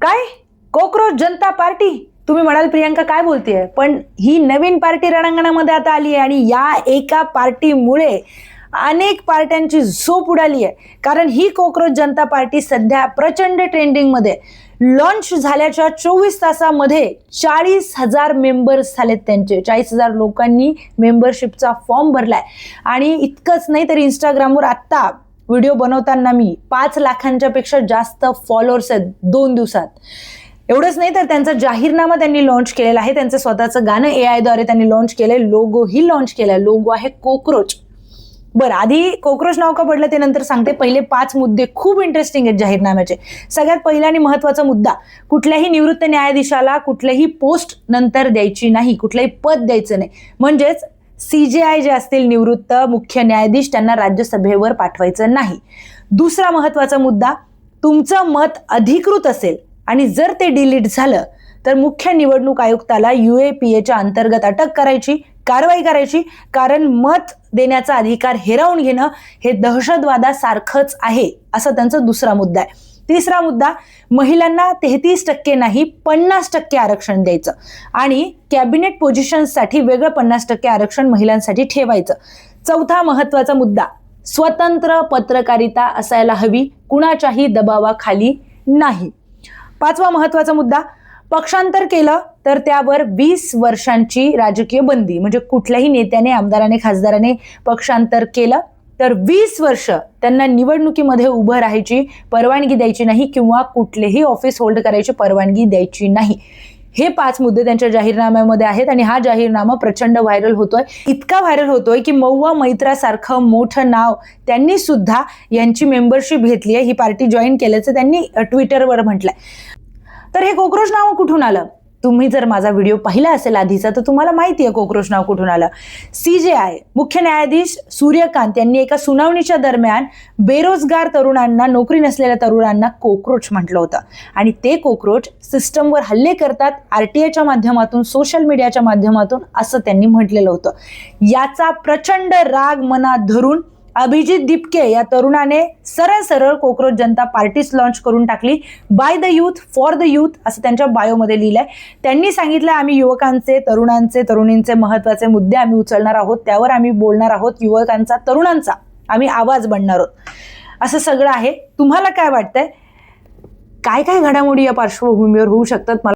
काय कॉकरोच जनता पार्टी? तुम्ही म्हणाल प्रियांका काय बोलतेय, पण ही नवीन पार्टी रणांगणामध्ये आता आली आहे आणि या एका पार्टीमुळे अनेक पार्ट्यांची झोप उडाली आहे. कारण ही कॉकरोच जनता पार्टी सध्या प्रचंड ट्रेंडिंग मध्ये लॉन्च झाल्याच्या 24 तासामध्ये 40,000 मेंबर्स झालेत. त्यांचे 40,000 लोकांनी मेंबरशिपचा फॉर्म भरलाय. आणि इतकंच नाही तर इंस्टाग्रामवर आता व्हिडिओ बनवताना मी 5 लाखांच्या पेक्षा जास्त फॉलोअर्स आहेत 2 दिवसात. एवढंच नाही तर त्यांचा जाहीरनामा त्यांनी लॉन्च केलेला आहे. त्यांचं स्वतःचं गाणं AI द्वारे त्यांनी लॉन्च केलंय. लोगोही लॉन्च केलाय. लोगो आहे कॉकरोच. बरं, आधी कॉकरोच नाव का पडलं ते नंतर सांगते. पहिले 5 मुद्दे खूप इंटरेस्टिंग आहेत जाहीरनाम्याचे. सगळ्यात पहिला आणि महत्वाचा मुद्दा, कुठल्याही निवृत्त न्यायाधीशाला कुठल्याही पोस्ट नंतर द्यायची नाही, कुठलंही पद द्यायचं नाही. म्हणजेच CJI जे असतील निवृत्त मुख्य न्यायाधीश, त्यांना राज्यसभेवर पाठवायचं नाही. दुसरा महत्वाचा मुद्दा, तुमचं मत अधिकृत असेल आणि जर ते डिलीट झालं तर मुख्य निवडणूक आयुक्ताला UAPAच्या अंतर्गत अटक करायची, कारवाई करायची. कारण मत देण्याचा अधिकार हिरावून घेणं हे दहशतवादासारखंच आहे, असं त्यांचा दुसरा मुद्दा आहे. तिसरा मुद्दा, महिलांना 33% नाही 50% आरक्षण द्यायचं आणि कॅबिनेट पोझिशनसाठी वेगळं 50% आरक्षण महिलांसाठी ठेवायचं. चौथा महत्वाचा मुद्दा, स्वतंत्र पत्रकारिता असायला हवी, कुणाच्याही दबावाखाली नाही. पाचवा महत्वाचा मुद्दा, पक्षांतर केलं तर त्यावर 20 वर्षांची राजकीय बंदी. म्हणजे कुठल्याही नेत्याने, आमदाराने, खासदाराने पक्षांतर केलं तर 20 वर्ष त्यांना निवडणुकीमध्ये उभं राहायची परवानगी द्यायची नाही किंवा कुठलेही ऑफिस होल्ड करायची परवानगी द्यायची नाही. हे 5 मुद्दे त्यांच्या जाहीरनाम्यामध्ये आहेत आणि हा जाहीरनामा प्रचंड व्हायरल होतोय. इतका व्हायरल होतोय की महुआ मैत्रासारखं मोठं नाव त्यांनी सुद्धा यांची मेंबरशिप घेतली आहे, ही पार्टी जॉईन केल्याचं त्यांनी ट्विटरवर म्हटलंय. तर हे कॉकरोच नाव कुठून आलं? तुम्ही जर माझा व्हिडिओ पाहिला असेल आधीचा तर तुम्हाला माहिती आहे कॉकरोच नाव कुठून आलं. CJI मुख्य न्यायाधीश सूर्यकांत यांनी एका सुनावणीच्या दरम्यान बेरोजगार तरुणांना, नोकरी नसलेल्या तरुणांना कॉकरोच म्हटलं होतं. आणि ते कॉकरोच सिस्टमवर हल्ले करतात RTIच्या माध्यमातून, सोशल मीडियाच्या माध्यमातून, असं त्यांनी म्हटलेलं होतं. याचा प्रचंड राग मनात धरून अभिजित दिपके या तरुणाने सरळ कॉकरोच जनता पार्टीच लॉन्च करून टाकली. By the youth for the youth असं त्यांच्या बायोमध्ये लिहिलंय. त्यांनी सांगितलं, आम्ही युवकांचे, तरुणांचे, तरुणींचे महत्वाचे मुद्दे आम्ही उचलणार आहोत, त्यावर आम्ही बोलणार आहोत, युवकांचा, तरुणांचा आम्ही आवाज बनणार आहोत, असं सगळं आहे. तुम्हाला काय वाटतंय? काय काय घडामोडी या पार्श्वभूमीवर होऊ शकतात? मला